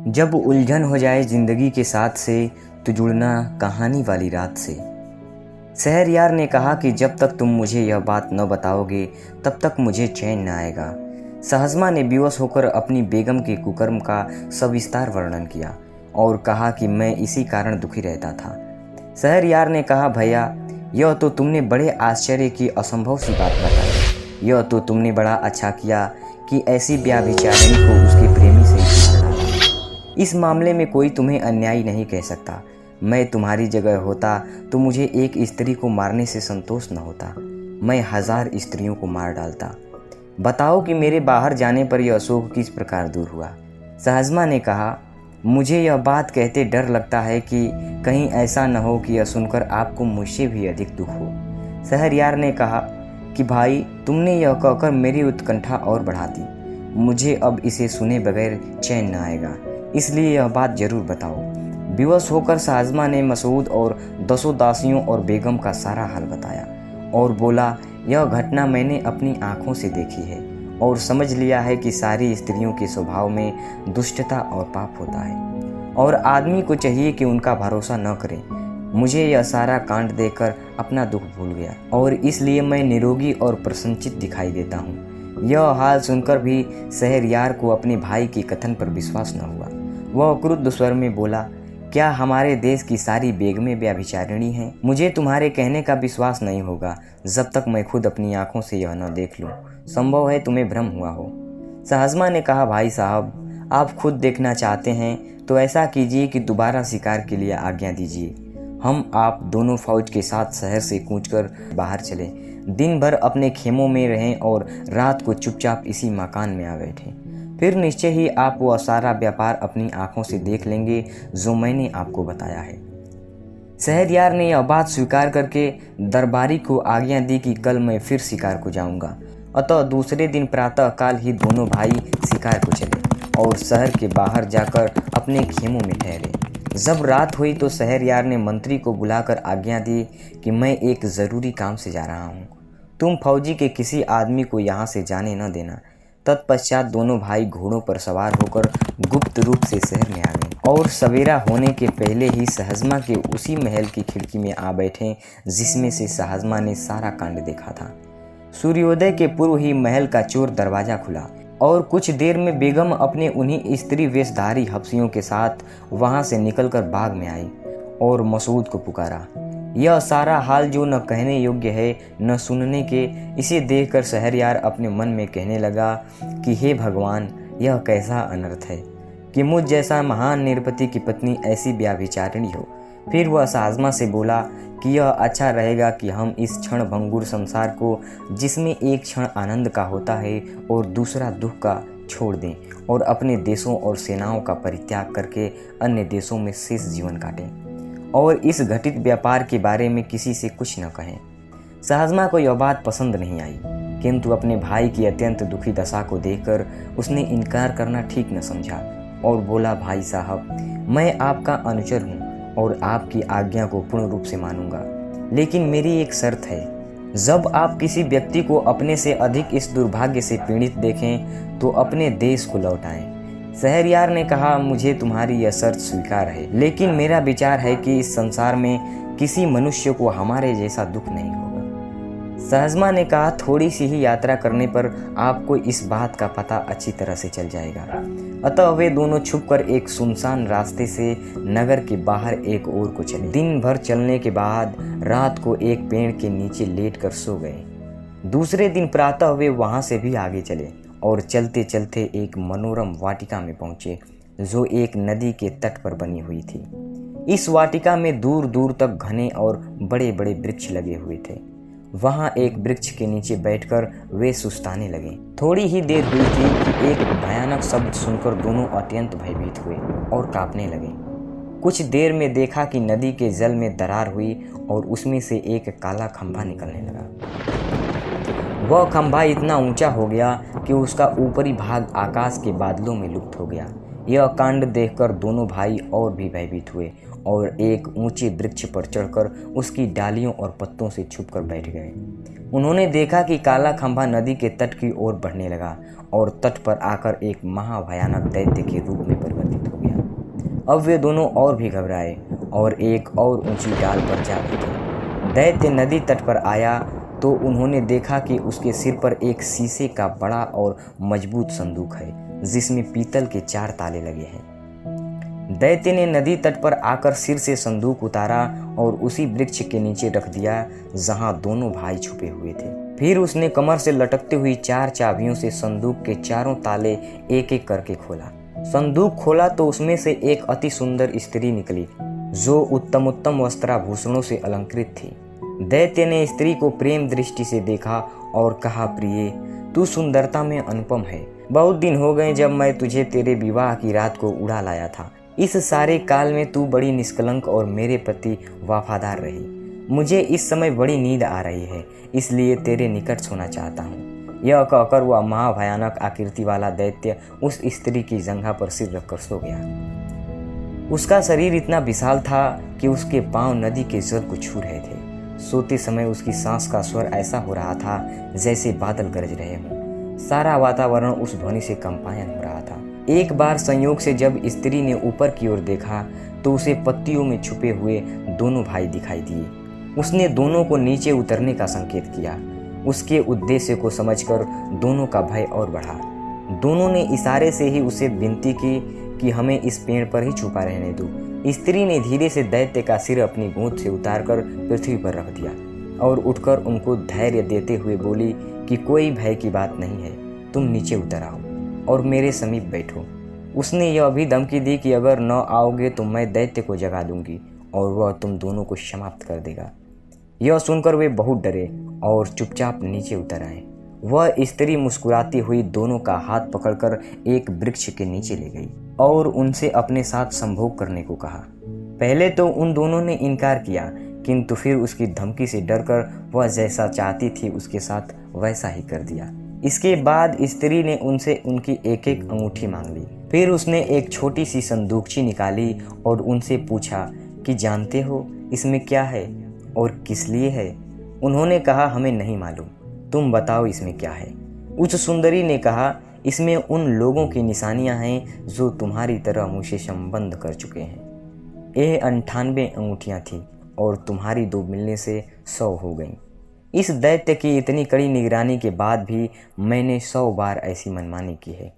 जब उलझन हो जाए जिंदगी के साथ से तो जुड़ना कहानी वाली रात से। शहरयार ने कहा कि जब तक तुम मुझे यह बात न बताओगे तब तक मुझे चैन न आएगा। सहजमा ने बेवश होकर अपनी बेगम के कुकर्म का सविस्तार वर्णन किया और कहा कि मैं इसी कारण दुखी रहता था। शहरयार ने कहा, भैया यह तो तुमने बड़े आश्चर्य की असंभव सी बात बताई। यह तो तुमने बड़ा अच्छा किया कि ऐसी व्याभिचारिणी को उसके प्रेमी से ही डाला। इस मामले में कोई तुम्हें अन्यायी नहीं कह सकता। मैं तुम्हारी जगह होता तो मुझे एक स्त्री को मारने से संतोष न होता, मैं 1000 स्त्रियों को मार डालता। बताओ कि मेरे बाहर जाने पर यह शोक किस प्रकार दूर हुआ। सहजमा ने कहा, मुझे यह बात कहते डर लगता है कि कहीं ऐसा न हो कि यह सुनकर आपको मुझसे भी अधिक दुख हो। शहरयार ने कहा कि भाई तुमने यह कहकर मेरी उत्कंठा और बढ़ा दी। मुझे अब इसे सुने बगैर चैन न आएगा, इसलिए यह बात जरूर बताओ। बेवश होकर सहजमा ने मसूद और 10 दासियों और बेगम का सारा हाल बताया और बोला, यह घटना मैंने अपनी आंखों से देखी है और समझ लिया है कि सारी स्त्रियों के स्वभाव में दुष्टता और पाप होता है और आदमी को चाहिए कि उनका भरोसा न करे। मुझे यह सारा कांड देखकर अपना दुख भूल गया और इसलिए मैं निरोगी और प्रसन्नचित दिखाई देता हूँ। यह हाल सुनकर भी शहरयार को अपने भाई के कथन पर विश्वास न हुआ। वह क्रुद्ध स्वर में बोला, क्या हमारे देश की सारी बेगमें व्यभिचारिणी हैं? मुझे तुम्हारे कहने का विश्वास नहीं होगा जब तक मैं खुद अपनी आंखों से यह न देख लूं। संभव है तुम्हें भ्रम हुआ हो। सहजमा ने कहा, भाई साहब आप खुद देखना चाहते हैं तो ऐसा कीजिए कि दोबारा शिकार के लिए आज्ञा दीजिए। हम आप दोनों फौज के साथ शहर से कूचकर बाहर चले, दिन भर अपने खेमों में रहें और रात को चुपचाप इसी मकान में आ बैठे। फिर निश्चय ही आप वो सारा व्यापार अपनी आंखों से देख लेंगे जो मैंने आपको बताया है। शहरयार ने यह बात स्वीकार करके दरबारी को आज्ञा दी कि कल मैं फिर शिकार को जाऊंगा। अतः दूसरे दिन प्रातः काल ही दोनों भाई शिकार को चले और शहर के बाहर जाकर अपने खेमों में ठहरे। जब रात हुई तो शहरयार ने मंत्री को बुलाकर आज्ञा दी कि मैं एक ज़रूरी काम से जा रहा हूँ, तुम फौजी के किसी आदमी को यहाँ से जाने न देना। तत्पश्चात दोनों भाई घोड़ों पर सवार होकर गुप्त रूप से शहर में आ गए और सवेरा होने के पहले ही सहजमा के उसी महल की खिड़की में आ बैठे जिसमें से सहजमा ने सारा कांड देखा था। सूर्योदय के पूर्व ही महल का चोर दरवाजा खुला और कुछ देर में बेगम अपने उन्हीं स्त्री वेशधारी हफ्सियों के साथ वहां से निकलकर बाग में आई और मसूद को पुकारा। यह सारा हाल जो न कहने योग्य है न सुनने के, इसे देखकर शहरयार अपने मन में कहने लगा कि हे भगवान, यह कैसा अनर्थ है कि मुझ जैसा महान निरपति की पत्नी ऐसी व्याभिचारिणी हो। फिर वह सहजमा से बोला कि यह अच्छा रहेगा कि हम इस क्षण भंगुर संसार को, जिसमें एक क्षण आनंद का होता है और दूसरा दुख का, छोड़ दें और अपने देशों और सेनाओं का परित्याग करके अन्य देशों में शेष जीवन काटें और इस घटित व्यापार के बारे में किसी से कुछ न कहें। सहजमा को यह बात पसंद नहीं आई, किंतु अपने भाई की अत्यंत दुखी दशा को देखकर उसने इनकार करना ठीक न समझा और बोला, भाई साहब मैं आपका अनुचर हूँ और आपकी आज्ञा को पूर्ण रूप से मानूंगा, लेकिन मेरी एक शर्त है। जब आप किसी व्यक्ति को अपने से अधिक इस दुर्भाग्य से पीड़ित देखें तो अपने देश को लौट आएं। शहरयार ने कहा, मुझे तुम्हारी यह शर्त स्वीकार है, लेकिन मेरा विचार है कि इस संसार में किसी मनुष्य को हमारे जैसा दुख नहीं होगा। सहजमा ने कहा, थोड़ी सी ही यात्रा करने पर आपको इस बात का पता अच्छी तरह से चल जाएगा। अतः वे दोनों छुपकर एक सुनसान रास्ते से नगर के बाहर एक ओर को चले। दिन भर चलने के बाद रात को एक पेड़ के नीचे लेटकर सो गए। दूसरे दिन प्रातः वे वहां से भी आगे चले और चलते चलते एक मनोरम वाटिका में पहुंचे जो एक नदी के तट पर बनी हुई थी। इस वाटिका में दूर दूर तक घने और बड़े बड़े वृक्ष लगे हुए थे। वहां एक वृक्ष के नीचे बैठकर वे सुस्ताने लगे। थोड़ी ही देर हुई थी कि एक भयानक शब्द सुनकर दोनों अत्यंत भयभीत हुए और कांपने लगे। कुछ देर में देखा कि नदी के जल में दरार हुई और उसमें से एक काला खंभा निकलने लगा। वह खंभा इतना ऊंचा हो गया कि उसका ऊपरी भाग आकाश के बादलों में लुप्त हो गया। यह कांड देखकर दोनों भाई और भी भयभीत हुए और एक ऊंचे वृक्ष पर चढ़कर उसकी डालियों और पत्तों से छुपकर बैठ गए। उन्होंने देखा कि काला खंभा नदी के तट की ओर बढ़ने लगा और तट पर आकर एक महाभयानक दैत्य के रूप में परिवर्तित हो गया। अब वे दोनों और भी घबराए और एक और ऊंची डाल पर जा बैठे। दैत्य नदी तट पर आया तो उन्होंने देखा कि उसके सिर पर एक शीशे का बड़ा और मजबूत संदूक है जिसमें पीतल के 4 ताले लगे हैं। दैत्य ने नदी तट पर आकर सिर से संदूक उतारा और उसी वृक्ष के नीचे रख दिया जहां दोनों भाई छुपे हुए थे। फिर उसने कमर से लटकती हुई 4 चाबियों से संदूक के चारों ताले एक एक करके खोला। संदूक खोला तो उसमें से एक अति सुंदर स्त्री निकली जो उत्तम उत्तम वस्त्राभूषणों से अलंकृत थी। दैत्य ने स्त्री को प्रेम दृष्टि से देखा और कहा, प्रिय, तू सुंदरता में अनुपम है। बहुत दिन हो गए जब मैं तुझे तेरे विवाह की रात को उड़ा लाया था। इस सारे काल में तू बड़ी निष्कलंक और मेरे प्रति वफादार रही। मुझे इस समय बड़ी नींद आ रही है, इसलिए तेरे निकट सोना चाहता हूँ। यह कहकर वह महाभयानक आकृति वाला दैत्य उस स्त्री की जंघा पर सिर रखकर सो गया। उसका शरीर इतना विशाल था कि उसके पांव नदी के जल को छू रहे थे। सोते समय उसकी सांस का स्वर ऐसा हो रहा था जैसे बादल गरज रहे हों। सारा वातावरण उस ध्वनि से कंपायन हो रहा था। एक बार संयोग से जब स्त्री ने ऊपर की ओर देखा तो उसे पत्तियों में छुपे हुए दोनों भाई दिखाई दिए। उसने दोनों को नीचे उतरने का संकेत किया। उसके उद्देश्य को समझकर दोनों का भय और बढ़ा। दोनों ने इशारे से ही उसे विनती की कि हमें इस पेड़ पर ही छुपा रहने दो। स्त्री ने धीरे से दैत्य का सिर अपनी गोद से उतारकर पृथ्वी पर रख दिया और उठकर उनको धैर्य देते हुए बोली कि कोई भय की बात नहीं है, तुम नीचे उतर आओ और मेरे समीप बैठो। उसने यह भी धमकी दी कि अगर न आओगे तो मैं दैत्य को जगा दूंगी और वह तुम दोनों को समाप्त कर देगा। यह सुनकर वे बहुत डरे और चुपचाप नीचे उतर आए। वह स्त्री मुस्कुराती हुई दोनों का हाथ पकड़कर एक वृक्ष के नीचे ले गई और उनसे अपने साथ संभोग करने को कहा। पहले तो उन दोनों ने इनकार किया, किंतु फिर उसकी धमकी से डरकर वह जैसा चाहती थी उसके साथ वैसा ही कर दिया। इसके बाद स्त्री ने उनसे उनकी एक एक अंगूठी मांग ली। फिर उसने एक छोटी सी संदूकची निकाली और उनसे पूछा कि जानते हो इसमें क्या है और किस लिए है? उन्होंने कहा, हमें नहीं मालूम, तुम बताओ इसमें क्या है। उस सुंदरी ने कहा, इसमें उन लोगों की निशानियां हैं जो तुम्हारी तरह मुझसे संबंध कर चुके हैं। यह 98 अंगूठियां थीं और तुम्हारी 2 मिलने से 100 हो गईं। इस दैत्य की इतनी कड़ी निगरानी के बाद भी मैंने 100 बार ऐसी मनमानी की है।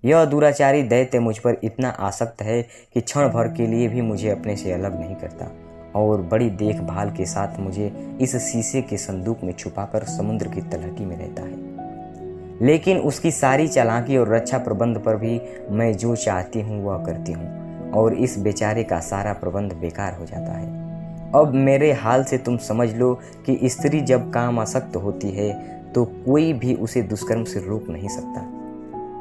यह दुराचारी दैत्य मुझ पर इतना आसक्त है कि क्षण भर के लिए भी मुझे अपने से अलग नहीं करता और बड़ी देखभाल के साथ मुझे इस शीशे के संदूक में छुपाकर समुद्र की तलहटी में रहता है। लेकिन उसकी सारी चालाकी और रक्षा प्रबंध पर भी मैं जो चाहती हूँ वह करती हूँ और इस बेचारे का सारा प्रबंध बेकार हो जाता है। अब मेरे हाल से तुम समझ लो कि स्त्री जब कामासक्त होती है तो कोई भी उसे दुष्कर्म से रोक नहीं सकता।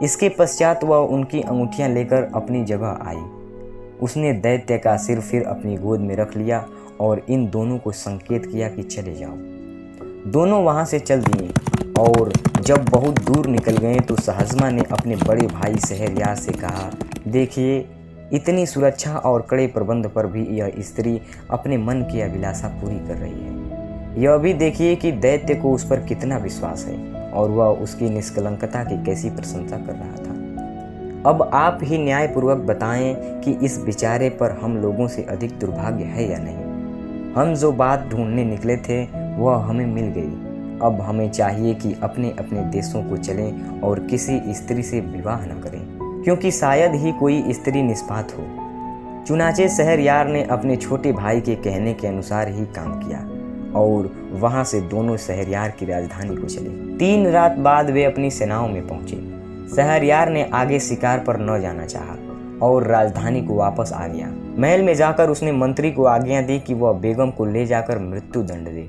इसके पश्चात वह उनकी अंगूठियां लेकर अपनी जगह आई। उसने दैत्य का सिर फिर अपनी गोद में रख लिया और इन दोनों को संकेत किया कि चले जाओ। दोनों वहां से चल दिए और जब बहुत दूर निकल गए तो सहजमा ने अपने बड़े भाई शहरयार से कहा, देखिए, इतनी सुरक्षा और कड़े प्रबंध पर भी यह स्त्री अपने मन की अभिलाषा पूरी कर रही है। यह भी देखिए कि दैत्य को उस पर कितना विश्वास है और वह उसकी निष्कलंकता की कैसी प्रशंसा कर रहा था। अब आप ही न्यायपूर्वक बताएं कि इस बेचारे पर हम लोगों से अधिक दुर्भाग्य है या नहीं। हम जो बात ढूंढने निकले थे वह हमें मिल गई। अब हमें चाहिए कि अपने अपने देशों को चलें और किसी स्त्री से विवाह न करें, क्योंकि शायद ही कोई स्त्री निष्पात हो। चुनाचे शहरयार ने अपने छोटे भाई के कहने के अनुसार ही काम किया और वहां से दोनों शहरयार की राजधानी को चले। 3 रात बाद वे अपनी सेनाओं में पहुंचे। शहरयार ने आगे शिकार पर न जाना चाहा और राजधानी को वापस आ गया। महल में जाकर उसने मंत्री को आज्ञा दी कि वह बेगम को ले जाकर मृत्यु दंड दे।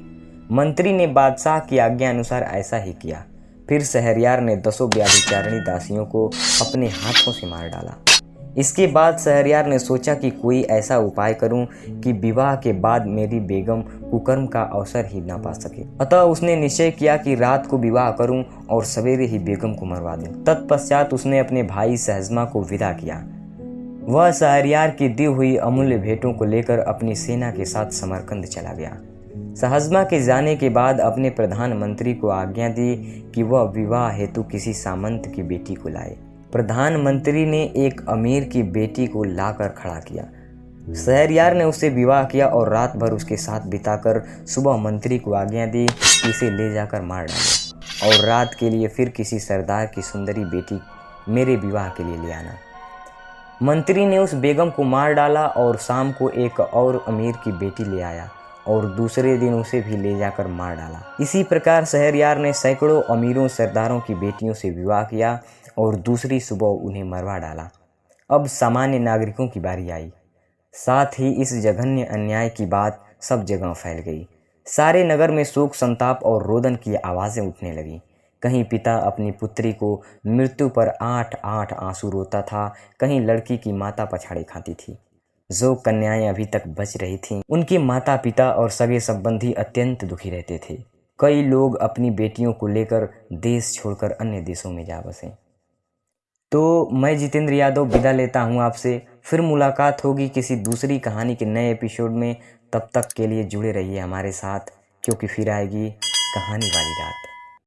मंत्री ने बादशाह की आज्ञा अनुसार ऐसा ही किया। फिर शहरयार ने 10 व्याभिचारिणी दासियों को अपने हाथों से मार डाला। इसके बाद शहरयार ने सोचा कि कोई ऐसा उपाय करूं कि विवाह के बाद मेरी बेगम कुकर्म का अवसर ही ना पा सके। अतः उसने निश्चय किया कि रात को विवाह करूं और सवेरे ही बेगम को मरवा दूं। तत्पश्चात उसने अपने भाई सहजमा को विदा किया। वह शहरयार की दी हुई अमूल्य भेंटों को लेकर अपनी सेना के साथ समरकंद चला गया। सहजमा के जाने के बाद अपने प्रधानमंत्री को आज्ञा दी कि वह विवाह हेतु किसी सामंत की बेटी को लाए। प्रधानमंत्री ने एक अमीर की बेटी को लाकर खड़ा किया। शहरयार ने उससे विवाह किया और रात भर उसके साथ बिताकर सुबह मंत्री को आज्ञा दी कि इसे ले जाकर मार डालो और रात के लिए फिर किसी सरदार की सुंदरी बेटी मेरे विवाह के लिए ले आना। मंत्री ने उस बेगम को मार डाला और शाम को एक और अमीर की बेटी ले आया और दूसरे दिन उसे भी ले जाकर मार डाला। इसी प्रकार शहरयार ने सैकड़ों अमीरों सरदारों की बेटियों से विवाह किया और दूसरी सुबह उन्हें मरवा डाला। अब सामान्य नागरिकों की बारी आई। साथ ही इस जघन्य अन्याय की बात सब जगह फैल गई। सारे नगर में शोक संताप और रोदन की आवाज़ें उठने लगीं। कहीं पिता अपनी पुत्री को मृत्यु पर 8-8 आंसू रोता था, कहीं लड़की की माता पछाड़े खाती थी। जो कन्याएं अभी तक बच रही थीं, उनके माता पिता और सगे संबंधी अत्यंत दुखी रहते थे। कई लोग अपनी बेटियों को लेकर देश छोड़कर अन्य देशों में जा बसे। तो मैं जितेंद्र यादव विदा लेता हूँ आपसे। फिर मुलाकात होगी किसी दूसरी कहानी के नए एपिसोड में। तब तक के लिए जुड़े रहिए हमारे साथ, क्योंकि फिर आएगी कहानी वाली रात।